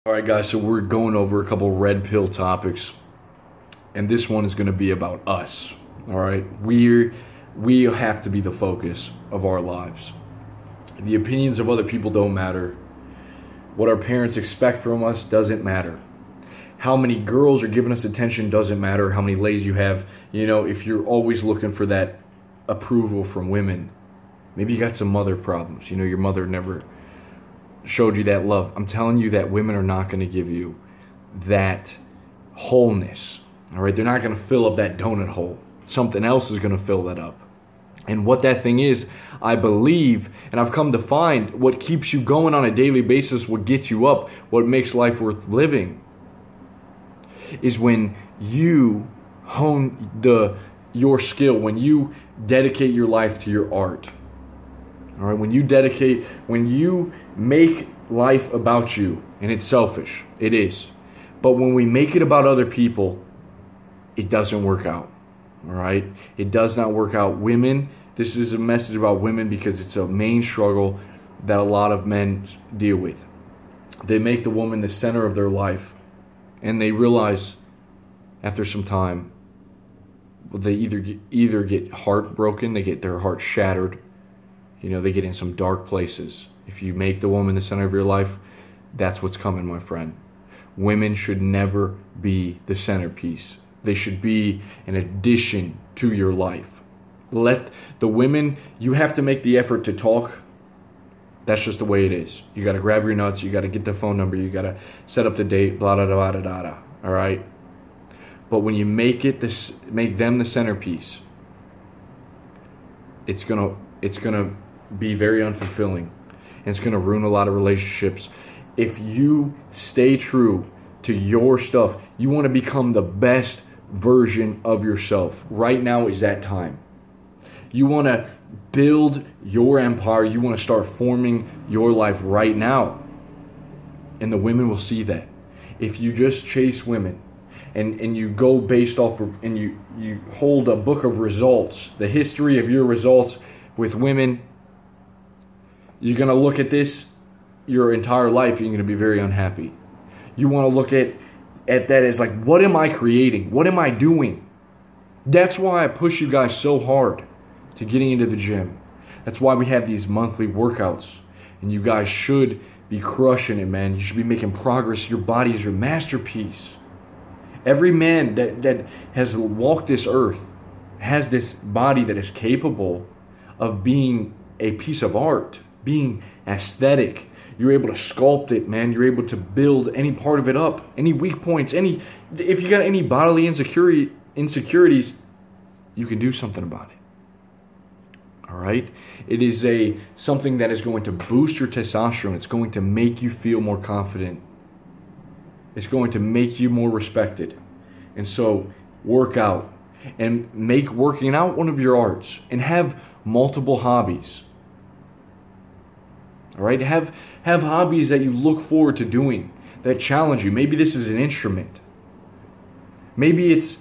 All right, guys, so we're going over a couple red pill topics, and this one is going to be about us. All right, we have to be the focus of our lives. The opinions of other people don't matter. What our parents expect from us doesn't matter. How many girls are giving us attention doesn't matter. How many ladies you have, if you're always looking for that approval from women, maybe you got some mother problems. Your mother never showed you that love. I'm telling you that women are not going to give you that wholeness. All right, they're not going to fill up that donut hole. Something else is going to fill that up. And what that thing is, I believe, and I've come to find, what keeps you going on a daily basis, what gets you up, what makes life worth living, is when you hone your skill, when you dedicate your life to your art. All right, when you make life about you, and it's selfish, it is. But when we make it about other people, it doesn't work out. All right, it does not work out. Women, this is a message about women because it's a main struggle that a lot of men deal with. They make the woman the center of their life, and they realize after some time, they either get heartbroken, they get their heart shattered. They get in some dark places. If you make the woman the center of your life, that's what's coming, my friend. Women should never be the centerpiece. They should be an addition to your life. Let the women, you have to make the effort to talk. That's just the way it is. You got to grab your nuts. You got to get the phone number. You got to set up the date, blah, blah, blah, blah, blah, blah. All right? But when you make them the centerpiece, it's gonna be very unfulfilling, and it's going to ruin a lot of relationships. If you stay true to your stuff, you want to become the best version of yourself. Right now is that time. You want to build your empire. You want to start forming your life right now, and the women will see that. If you just chase women and you go based off of, and you hold a book of results, the history of your results with women, you're going to look at this your entire life, you're going to be very unhappy. You want to look at that as like, what am I creating? What am I doing? That's why I push you guys so hard to getting into the gym. That's why we have these monthly workouts. And you guys should be crushing it, man. You should be making progress. Your body is your masterpiece. Every man that has walked this earth has this body that is capable of being a piece of art, being aesthetic. You're able to sculpt it, man. You're able to build any part of it up, any weak points, if you got any bodily insecurities, you can do something about it. All right? It is something that is going to boost your testosterone. It's going to make you feel more confident. It's going to make you more respected. And so, work out and make working out one of your arts, and have multiple hobbies. All right, have hobbies that you look forward to doing, that challenge you. Maybe this is an instrument. Maybe it's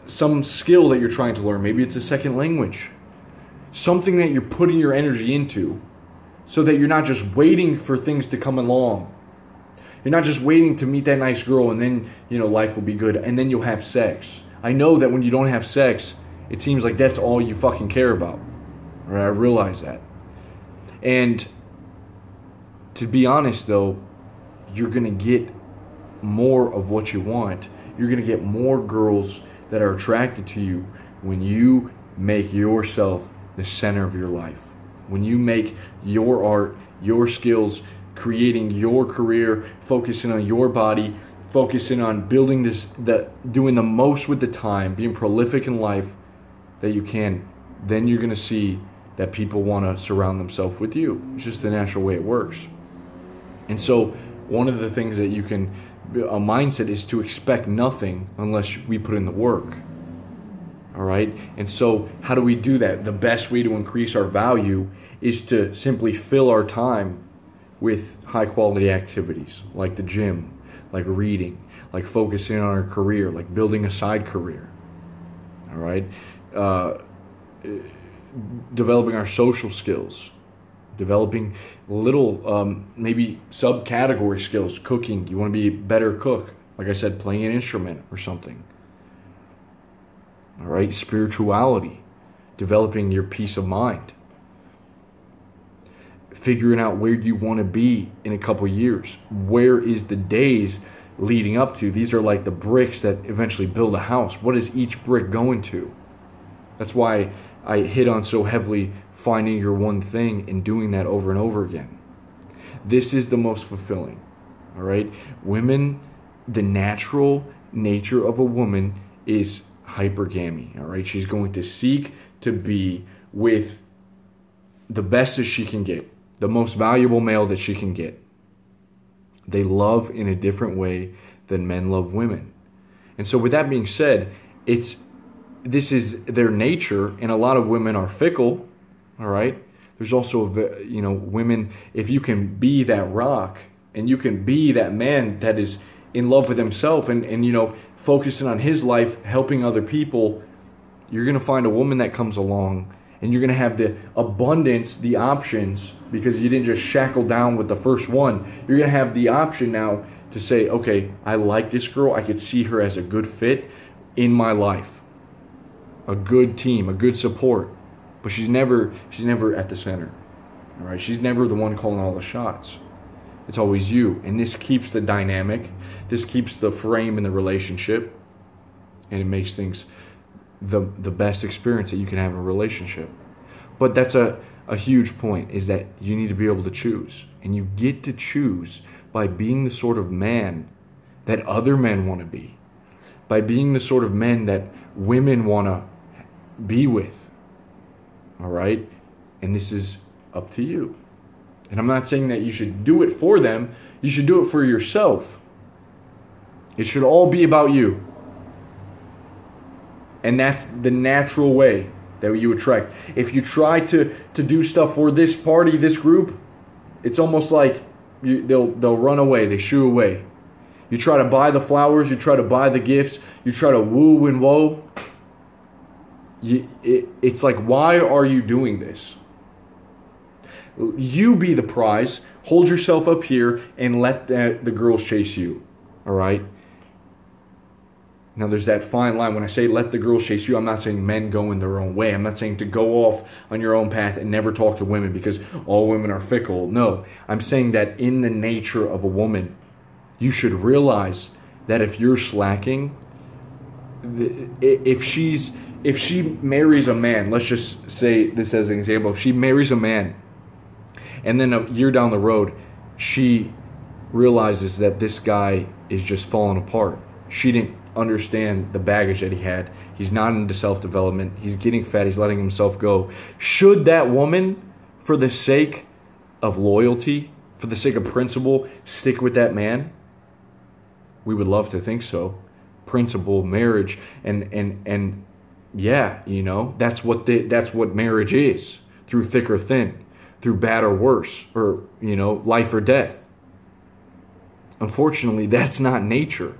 some skill that you're trying to learn. Maybe it's a second language. Something that you're putting your energy into, so that you're not just waiting for things to come along. You're not just waiting to meet that nice girl and then, life will be good, and then you'll have sex. I know that when you don't have sex, it seems like that's all you fucking care about. All right, I realize that. And to be honest, though, you're going to get more of what you want. You're going to get more girls that are attracted to you when you make yourself the center of your life. When you make your art, your skills, creating your career, focusing on your body, focusing on building doing the most with the time, being prolific in life that you can, then you're going to see that people want to surround themselves with you. It's just the natural way it works. And so one of the things that a mindset is to expect nothing unless we put in the work. All right? And so how do we do that? The best way to increase our value is to simply fill our time with high quality activities like the gym, like reading, like focusing on our career, like building a side career. All right? Developing our social skills, developing little maybe subcategory skills. Cooking, you want to be a better cook. Like I said, playing an instrument or something. All right, spirituality, developing your peace of mind. Figuring out where you want to be in a couple years. Where is the days leading up to? These are like the bricks that eventually build a house. What is each brick going to? That's why I hit on so heavily finding your one thing and doing that over and over again. This is the most fulfilling. All right? Women, the natural nature of a woman is hypergamy. All right? She's going to seek to be with the best that she can get, the most valuable male that she can get. They love in a different way than men love women. And so with that being said, this is their nature, and a lot of women are fickle, all right? There's also, women, if you can be that rock and you can be that man that is in love with himself and focusing on his life, helping other people, you're going to find a woman that comes along and you're going to have the abundance, the options, because you didn't just shackle down with the first one. You're going to have the option now to say, okay, I like this girl. I could see her as a good fit in my life. A good team, a good support. But she's never at the center. All right? She's never the one calling all the shots. It's always you. And this keeps the dynamic. This keeps the frame in the relationship. And it makes things the best experience that you can have in a relationship. But that's a huge point, is that you need to be able to choose. And you get to choose by being the sort of man that other men want to be. By being the sort of men that women want to be with. All right? And this is up to you. And I'm not saying that you should do it for them. You should do it for yourself. It should all be about you. And that's the natural way that you attract. If you try to do stuff for this party, this group, it's almost like they'll run away. They shoo away. You try to buy the flowers. You try to buy the gifts. You try to woo and woe. It's like, why are you doing this? You be the prize. Hold yourself up here and let the girls chase you. All right? Now, there's that fine line. When I say let the girls chase you, I'm not saying men go in their own way. I'm not saying to go off on your own path and never talk to women because all women are fickle. No, I'm saying that in the nature of a woman, you should realize that if you're slacking, if she marries a man, let's just say this as an example, if she marries a man and then a year down the road, she realizes that this guy is just falling apart. She didn't understand the baggage that he had. He's not into self-development. He's getting fat. He's letting himself go. Should that woman, for the sake of loyalty, for the sake of principle, stick with that man? We would love to think so. Principle, marriage, and yeah, that's what marriage is. Through thick or thin, through bad or worse, or life or death. Unfortunately, that's not nature.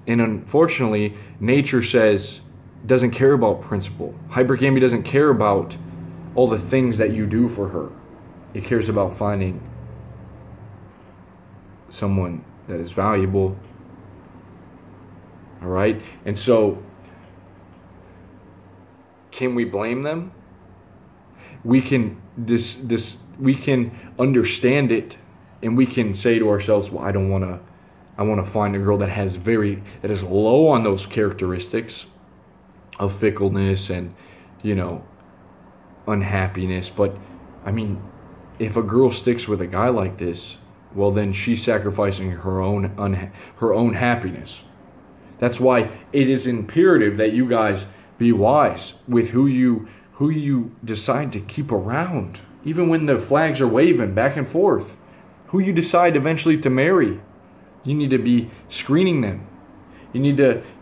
And unfortunately, nature doesn't care about principle. Hypergamy doesn't care about all the things that you do for her. It cares about finding someone that is valuable. All right? And so, can we blame them? We can we can understand it, and we can say to ourselves, well, I want to find a girl that is low on those characteristics of fickleness and, unhappiness. But, I mean, if a girl sticks with a guy like this, well, then she's sacrificing her own happiness. That's why it is imperative that you guys be wise with who you decide to keep around. Even when the flags are waving back and forth. Who you decide eventually to marry. You need to be screening them.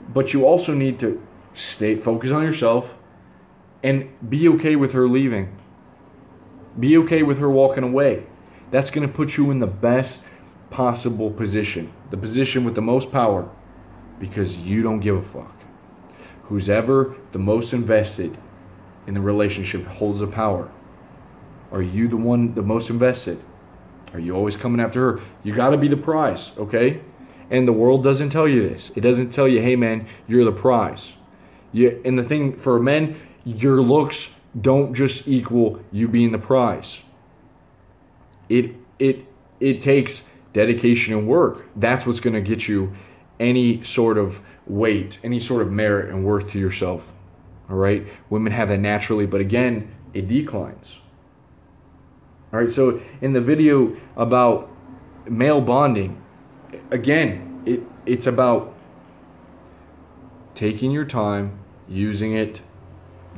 But you also need to stay focused on yourself and be okay with her leaving. Be okay with her walking away. That's going to put you in the best possible position. The position with the most power. Because you don't give a fuck. Who's ever the most invested in the relationship holds the power. Are you the one the most invested? Are you always coming after her? You got to be the prize, okay? And the world doesn't tell you this. It doesn't tell you, hey man, you're the prize. And the thing for men, your looks don't just equal you being the prize. It takes dedication and work. That's what's going to get you any sort of weight, any sort of merit and worth to yourself. All right? Women have that naturally, but again, it declines. All right, so in the video about male bonding, again, it's about taking your time, using it,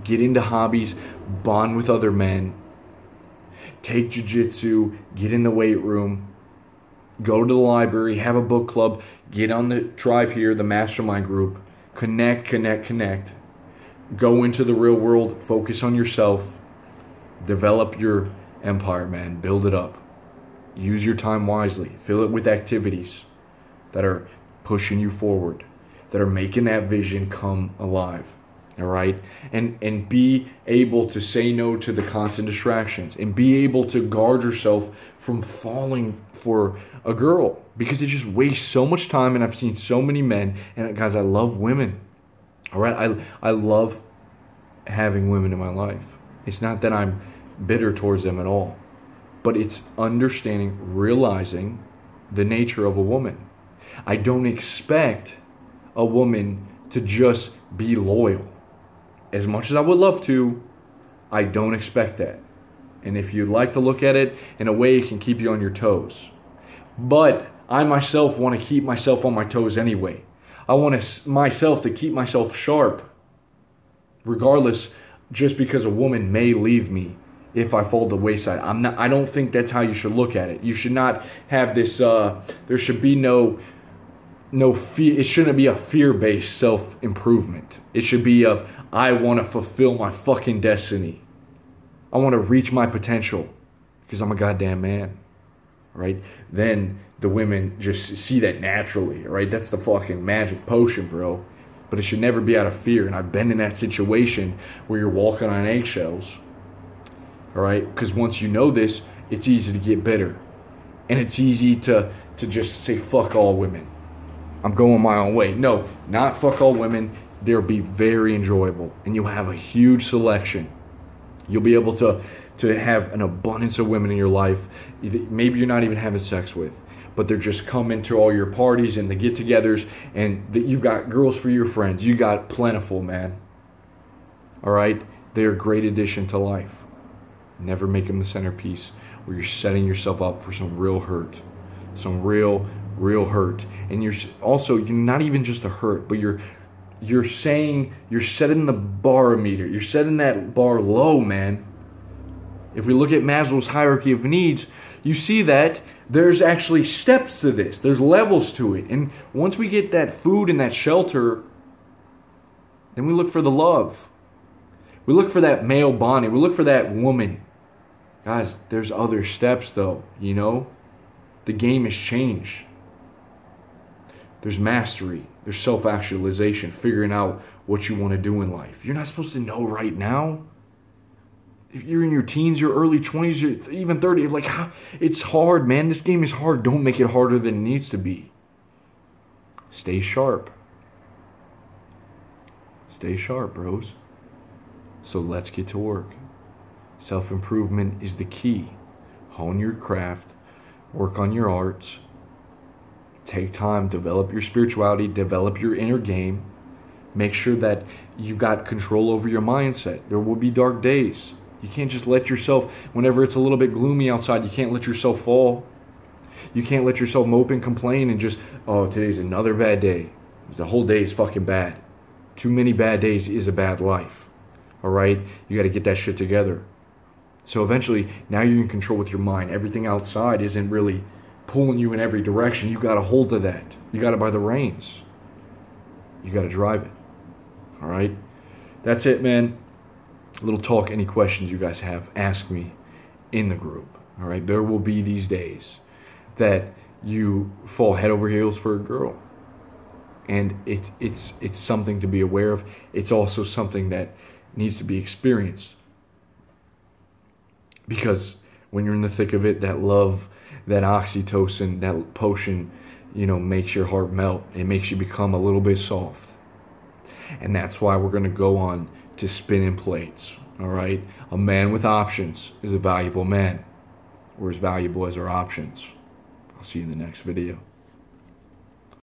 get into hobbies, bond with other men, take jiu-jitsu, get in the weight room, go to the library, have a book club, get on the tribe here, the mastermind group, connect. Go into the real world, focus on yourself, develop your empire, man, build it up. Use your time wisely, fill it with activities that are pushing you forward, that are making that vision come alive. All right, and be able to say no to the constant distractions, and be able to guard yourself from falling for a girl, because it just wastes so much time. And I've seen so many men, and guys, I love women. All right, I love having women in my life. It's not that I'm bitter towards them at all, but it's understanding, realizing the nature of a woman. I don't expect a woman to just be loyal. As much as I would love to, I don't expect that. And if you'd like to look at it in a way, it can keep you on your toes. But I myself want to keep myself on my toes anyway. I want myself to keep myself sharp, regardless, just because a woman may leave me if I fall to the wayside. I don't think that's how you should look at it. You should not have this, there should be no fear. It shouldn't be a fear-based self-improvement. It should be of, I want to fulfill my fucking destiny. I want to reach my potential because I'm a goddamn man, right? Then the women just see that naturally, right? That's the fucking magic potion, bro. But it should never be out of fear. And I've been in that situation where you're walking on eggshells, all right? Because once you know this, it's easy to get bitter. And it's easy to just say, fuck all women. I'm going my own way. No, not fuck all women. They'll be very enjoyable. And you'll have a huge selection. You'll be able to have an abundance of women in your life. Maybe you're not even having sex with, but they're just coming to all your parties and the get-togethers, and you've got girls for your friends. You got plentiful, man. All right? They're a great addition to life. Never make them the centerpiece where you're setting yourself up for some real hurt. Some real hurt. And you're not even just a hurt, but you're setting the barometer. You're setting that bar low, man. If we look at Maslow's hierarchy of needs, you see that there's actually steps to this. There's levels to it. And once we get that food and that shelter, then we look for the love. We look for that male bonding. We look for that woman. Guys, there's other steps though, you know? The game has changed. There's mastery. There's self-actualization, figuring out what you want to do in life. You're not supposed to know right now. If you're in your teens, your early 20s, or even 30, like, it's hard, man. This game is hard. Don't make it harder than it needs to be. Stay sharp. Stay sharp, bros. So let's get to work. Self-improvement is the key. Hone your craft. Work on your arts. Take time, develop your spirituality, develop your inner game. Make sure that you got control over your mindset. There will be dark days. You can't just let yourself, whenever it's a little bit gloomy outside, you can't let yourself fall. You can't let yourself mope and complain and just, oh, today's another bad day. The whole day is fucking bad. Too many bad days is a bad life. All right? You got to get that shit together. So eventually, now you're in control with your mind. Everything outside isn't really pulling you in every direction. You got a hold of that. You got it by the reins. You got to drive it. All right? That's it, man. A little talk. Any questions you guys have, ask me in the group. All right? There will be these days that you fall head over heels for a girl. And it's something to be aware of. It's also something that needs to be experienced. Because when you're in the thick of it, that love, that oxytocin, that potion, makes your heart melt. It makes you become a little bit soft. And that's why we're going to go on to spinning plates. All right? A man with options is a valuable man. We're as valuable as our options. I'll see you in the next video.